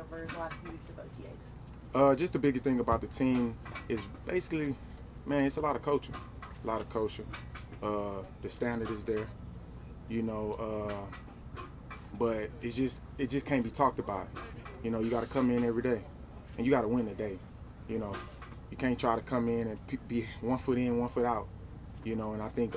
over the last few weeks of OTAs? Just the biggest thing about the team is basically, man, it's a lot of coaching. The standard is there, you know, but it just can't be talked about. You know, you got to come in every day, and you got to win the day. You know, you can't try to come in and be 1 foot in, 1 foot out. You know, and I think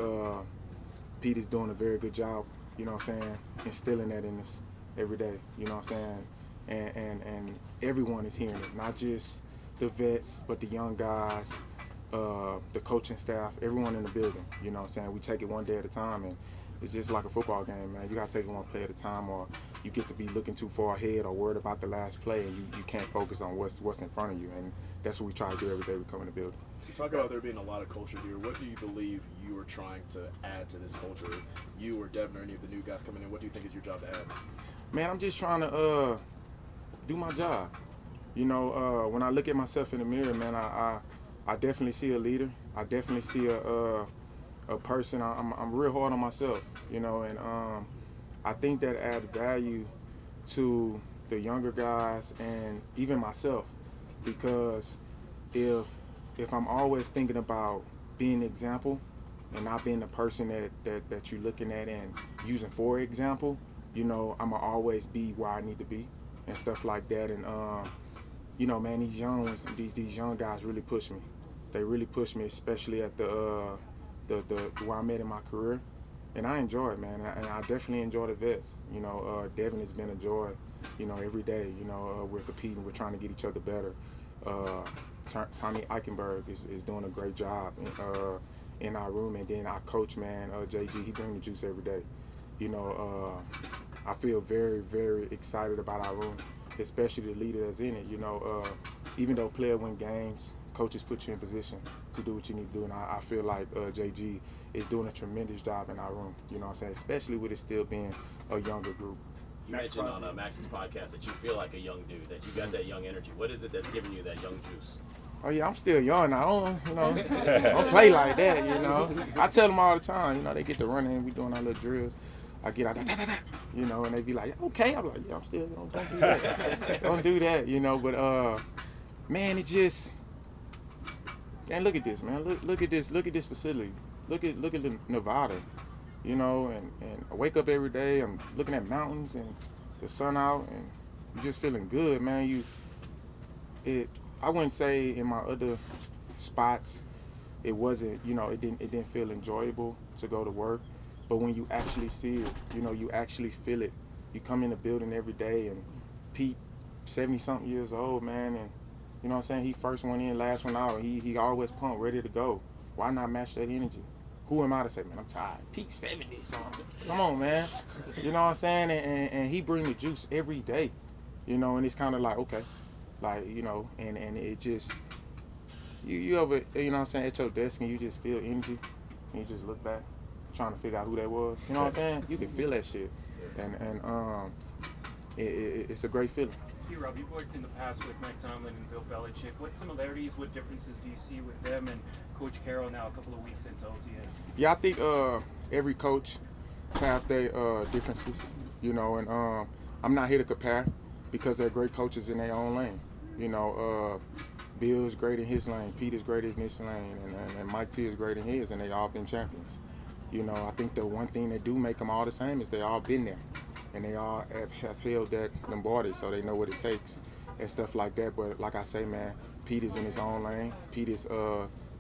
Pete is doing a very good job. You know what I'm saying, instilling that in us every day. You know what I'm saying, and everyone is hearing it, not just the vets, but the young guys, the coaching staff, everyone in the building. You know what I'm saying, we take it one day at a time, and it's just like a football game, man. You got to take it one play at a time, or you get to be looking too far ahead or worried about the last play, and you can't focus on what's in front of you. And that's what we try to do every day we come in the building. You talk about there being a lot of culture here. What do you believe you are trying to add to this culture? You or Devin or any of the new guys coming in, what do you think is your job to add? Man, I'm just trying to do my job. You know, when I look at myself in the mirror, man, I definitely see a leader. I definitely see a person. I'm real hard on myself, you know, and I think that adds value to the younger guys and even myself, because if I'm always thinking about being an example and not being the person that you're looking at and using for example, you know, I'm gonna always be where I need to be and stuff like that. And you know, man, these young ones, these young guys really push me. They really push me, especially at the where I'm at in my career, and I enjoy it, man. And I definitely enjoy the vets. You know, Devin has been a joy. You know, every day. You know, we're competing. We're trying to get each other better. Tommy Eichenberg is doing a great job in our room, and then our coach, man, JG, he brings the juice every day. You know, I feel very, very excited about our room, especially the leader that's in it. You know, even though players win games, coaches put you in position to do what you need to do, and I feel like JG is doing a tremendous job in our room. You know what I'm saying, especially with it still being a younger group. You mentioned on Max's podcast that you feel like a young dude, that you got that young energy. What is it that's giving you that young juice? Oh yeah, I'm still young. I don't, you know, don't play like that. You know, I tell them all the time. You know, they get to running, we doing our little drills. I get out, you know, and they be like, okay. I'm like, yeah, I'm still, don't do that, don't do that. You know, but man, it just, and look at this, man. Look at this facility. Look at the Nevada. You know, and I wake up every day, I'm looking at mountains and the sun out, and you're just feeling good, man. I wouldn't say in my other spots it wasn't, you know, it didn't feel enjoyable to go to work, but when you actually see it, you know, you actually feel it. You come in the building every day, and Pete, 70-something years old, man, and you know what I'm saying, he first one in, last one out. He always pumped, ready to go. Why not match that energy? Who am I to say, man, I'm tired? Pete 70 something. Come on, man. You know what I'm saying? And he bring the juice every day. You know, and it's kind of like, okay. Like, you know, and it just, you ever, you know what I'm saying, at your desk and you just feel energy and you just look back trying to figure out who that was. You know what I'm saying? You can feel that shit. And it's a great feeling. Rob, you've worked in the past with Mike Tomlin and Bill Belichick. What similarities, what differences do you see with them and Coach Carroll now a couple of weeks into OTA'S? Yeah, I think every coach have their differences, you know, and I'm not here to compare because they're great coaches in their own lane. You know, Bill's great in his lane, Pete is great in his lane, and Mike T is great in his, and they all been champions. You know, I think the one thing that do make them all the same is they all been there. And they all have held that Lombardi, so they know what it takes and stuff like that. But like I say, man, Pete is in his own lane. Pete is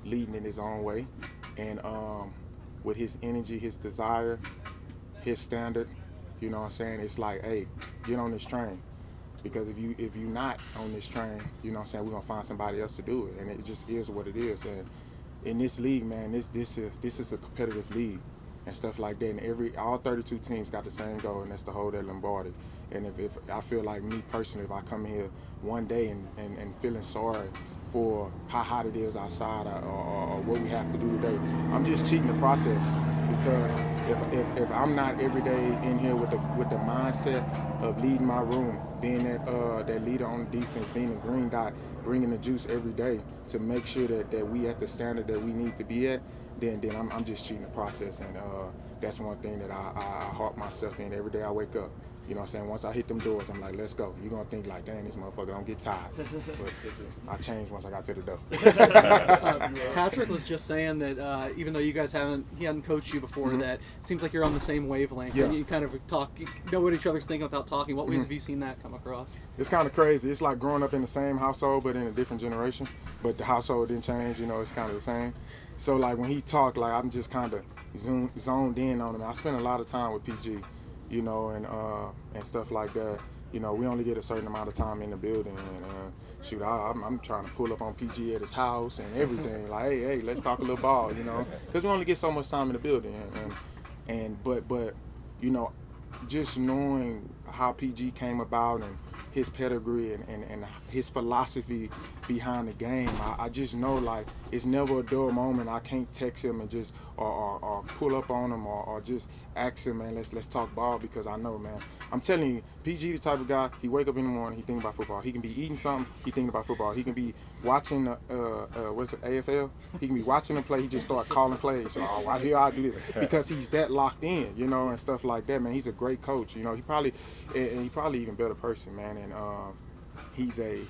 leading in his own way. And with his energy, his desire, his standard, you know what I'm saying, it's like, hey, get on this train. Because if you're not on this train, you know what I'm saying, we're going to find somebody else to do it. And it just is what it is. And in this league, man, this is a competitive league. And stuff like that, and all 32 teams got the same goal, and that's to hold that Lombardi. And if I feel like me personally, if I come here one day and feeling sorry for how hot it is outside or what we have to do today, I'm just cheating the process. Because if I'm not every day in here with the mindset of leading my room, being that leader on defense, being a green dot, bringing the juice every day to make sure that we at the standard that we need to be at, then I'm just cheating the process. And that's one thing that I harp myself in every day I wake up. You know what I'm saying? Once I hit them doors, I'm like, let's go. You're going to think like, dang, this motherfucker don't get tired. But I changed once I got to the door. Patrick was just saying that even though you guys he hadn't coached you before, that it seems like you're on the same wavelength. Yeah. And you kind of know what each other's thinking without talking. What ways have you seen that come across? It's kind of crazy. It's like growing up in the same household, but in a different generation. But the household didn't change, you know, it's kind of the same. So like when he talked, like I'm just kind of zoned in on him. I spent a lot of time with PG, you know, and stuff like that. You know, we only get a certain amount of time in the building, and shoot, I'm trying to pull up on PG at his house and everything. Like, hey, let's talk a little ball, you know, because we only get so much time in the building, but you know, just knowing how PG came about and his pedigree and his philosophy behind the game, I just know like it's never a dull moment. I can't text him and just or pull up on him or just ask him, man, let's talk ball, because I know, man, I'm telling you, PG the type of guy, he wake up in the morning, he think about football. He can be eating something, he thinking about football. He can be watching what's it, AFL, he can be watching them play, he just start calling plays. So I do this because he's that locked in, you know, and stuff like that, man. He's a great coach, you know. He probably even better person, man. And he's a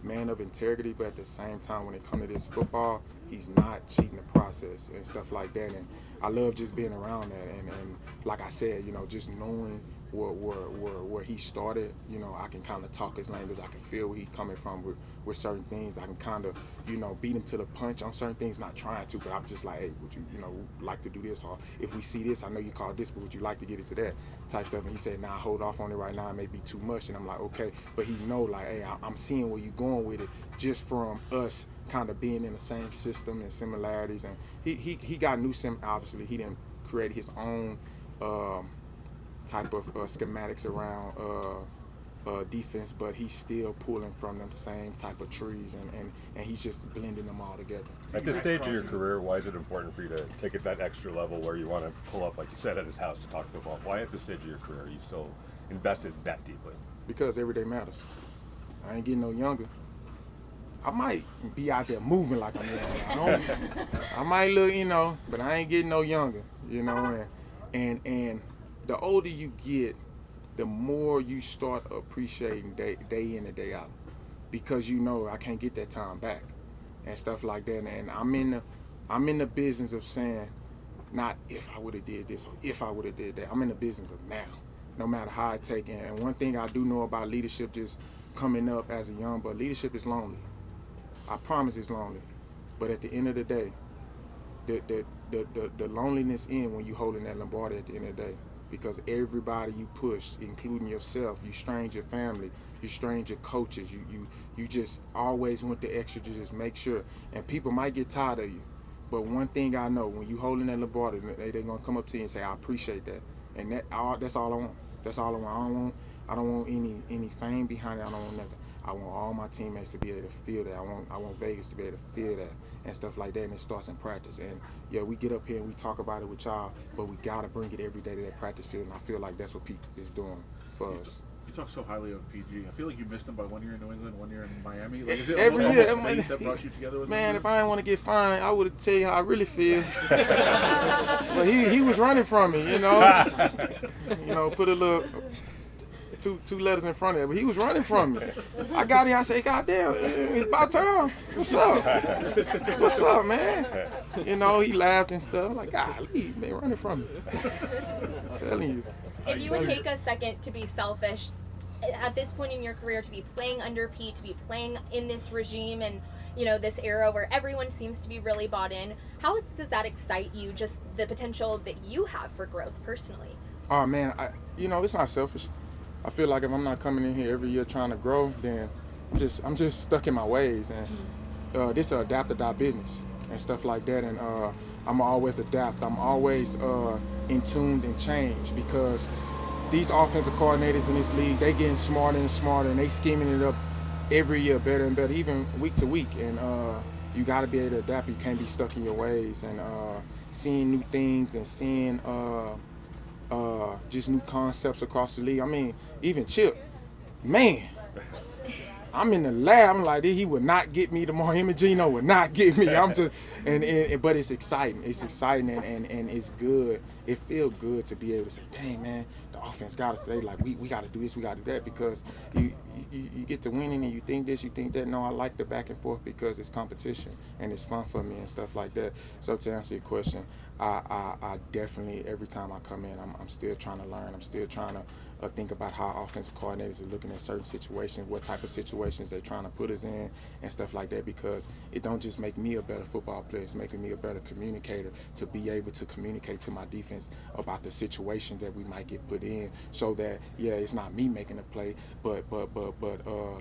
man of integrity, but at the same time, when it comes to this football, he's not cheating the process and stuff like that. And I love just being around that. And like I said, you know, just knowing where he started, you know, I can kind of talk his language. I can feel where he's coming from with certain things. I can kind of, you know, beat him to the punch on certain things, not trying to, but I'm just like, hey, would you know, like to do this? Or if we see this, I know you called this, but would you like to get into that type stuff? And he said, nah, hold off on it right now. It may be too much. And I'm like, okay. But he know, like, hey, I'm seeing where you're going with it just from us kind of being in the same system and similarities. And he got new obviously, he didn't create his own type of schematics around defense, but he's still pulling from them same type of trees, and he's just blending them all together. At this stage of your career, why is it important for you to take it that extra level where you want to pull up, like you said, at his house to talk football? Why at this stage of your career are you still invested that deeply? Because every day matters. I ain't getting no younger. I might be out there moving like I'm young. I might look, you know, but I ain't getting no younger, you know, and the older you get, the more you start appreciating day in and day out, because you know I can't get that time back and stuff like that. And I'm in the business of saying, not if I would have did this or if I would have did that. I'm in the business of now, no matter how I take it. And one thing I do know about leadership, just coming up as a young, but leadership is lonely. I promise it's lonely, but at the end of the day, the loneliness ends when you holding that Lombardi at the end of the day. Because everybody you push, including yourself, you strain your family, you strain your coaches, you just always want the extra to just make sure. And people might get tired of you, but one thing I know, when you holding that Lombardi, they're gonna come up to you and say, I appreciate that. And that's all I want. That's all I want. I don't want any fame behind it. I don't want nothing. I want all my teammates to be able to feel that. I want Vegas to be able to feel that and stuff like that. And it starts in practice. And yeah, we get up here and we talk about it with y'all, but we gotta bring it every day to that practice field. And I feel like that's what Pete is doing for us. You talk so highly of PG. I feel like you missed him by 1 year in New England, 1 year in Miami. Like, is it every almost year, fate that brought you together with man, him? if I didn't want to get fined, I would have tell you how I really feel. But he was running from me, you know. You know, put a little two letters in front of it, but he was running from me. I got here, I said, God damn, it's about time. What's up? What's up, man? You know, he laughed and stuff. I'm like, golly, he been running from me. I'm telling you. If you would take a second to be selfish, at this point in your career, to be playing under Pete, to be playing in this regime and, you know, this era where everyone seems to be really bought in, how does that excite you, just the potential that you have for growth personally? Oh, man, it's not selfish. I feel like if I'm not coming in here every year trying to grow, then I'm just stuck in my ways. And this is an adapt business and stuff like that. And I'm always adapt. I'm always in tune and change, because these offensive coordinators in this league, they getting smarter and smarter, and they scheming it up every year better and better, even week to week. And you got to be able to adapt. You can't be stuck in your ways. And seeing new things and seeing just new concepts across the league. I mean, even Chip, man, I'm in the lab. I'm like, he would not get me tomorrow. Him and Gino would not get me. I'm just, but it's exciting. It's exciting and it's good. It feels good to be able to say, dang, man, the offense got to say, like, we got to do this, we got to do that, because you get to winning and you think this, you think that. No, I like the back and forth because it's competition and it's fun for me and stuff like that. So to answer your question, I definitely, every time I come in, I'm still trying to learn. I'm still trying to think about how offensive coordinators are looking at certain situations, what type of situations they're trying to put us in and stuff like that, because it don't just make me a better football player, it's making me a better communicator to be able to communicate to my defense about the situations that we might get put in, so that, yeah, it's not me making a play, but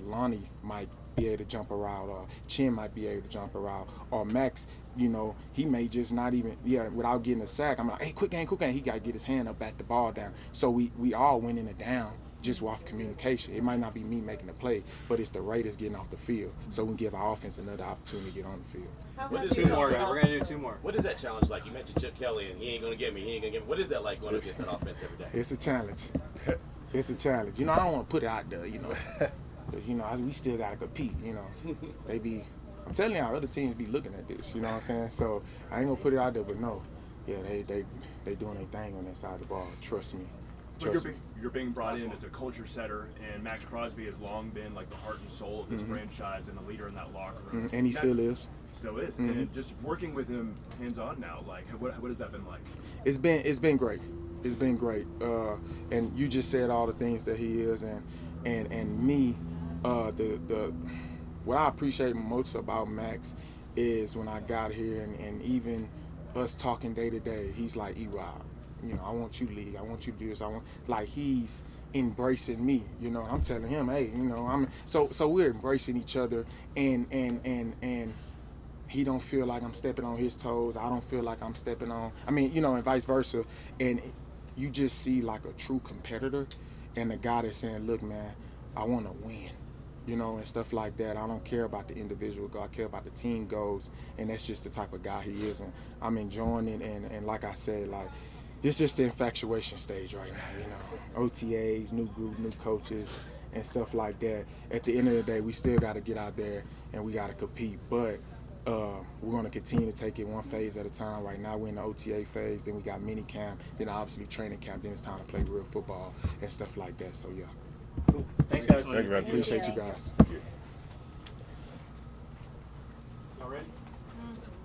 Lonnie might be able to jump around, or Chin might be able to jump around, or Max, you know, he may just not even, without getting a sack, I'm like, hey, quick game, he got to get his hand up, back the ball down. So we all went in it down just off communication. It might not be me making the play, but it's the Raiders getting off the field, so we give our offense another opportunity to get on the field. What is Two more, guys. We're gonna do 2 more. What is that challenge like? You mentioned Chip Kelly, and he ain't gonna get me. What is that like going against that offense every day? It's a challenge. It's a challenge. You know, I don't want to put it out there, you know. But, you know, we still got to compete, you know. I'm telling you, our other teams be looking at this, you know what I'm saying? So I ain't going to put it out there, but no. Yeah, they doing their thing on that side of the ball. Trust me. You're being brought in as a culture setter, and Max Crosby has long been like the heart and soul of this franchise and the leader in that locker room. And he still is. Still is. And just working with him hands-on now, like, what has that been like? It's been great. It's been great. And you just said all the things that he is, and me, what I appreciate most about Max is when I got here, and even us talking day to day, he's like, E-Rob, you know, I want you to lead, I want you to do this, he's embracing me, you know, and I'm telling him, hey, you know, so we're embracing each other, and he don't feel like I'm stepping on his toes, I don't feel like I'm stepping on, you know, and vice versa, and you just see like a true competitor, and the guy that's saying, look, man, I want to win, you know, and stuff like that. I don't care about the individual goal. I care about the team goals, and that's just the type of guy he is, and I'm enjoying it, and like I said, like, this is just the infatuation stage right now, you know, OTA'S, new group, new coaches, and stuff like that. At the end of the day, we still got to get out there, and we got to compete, but we're going to continue to take it one phase at a time. Right now we're in the OTA phase, then we got mini camp, then obviously training camp, then it's time to play real football and stuff like that, so yeah. Cool. Thanks, guys. Thank you, man. Appreciate you guys. All right.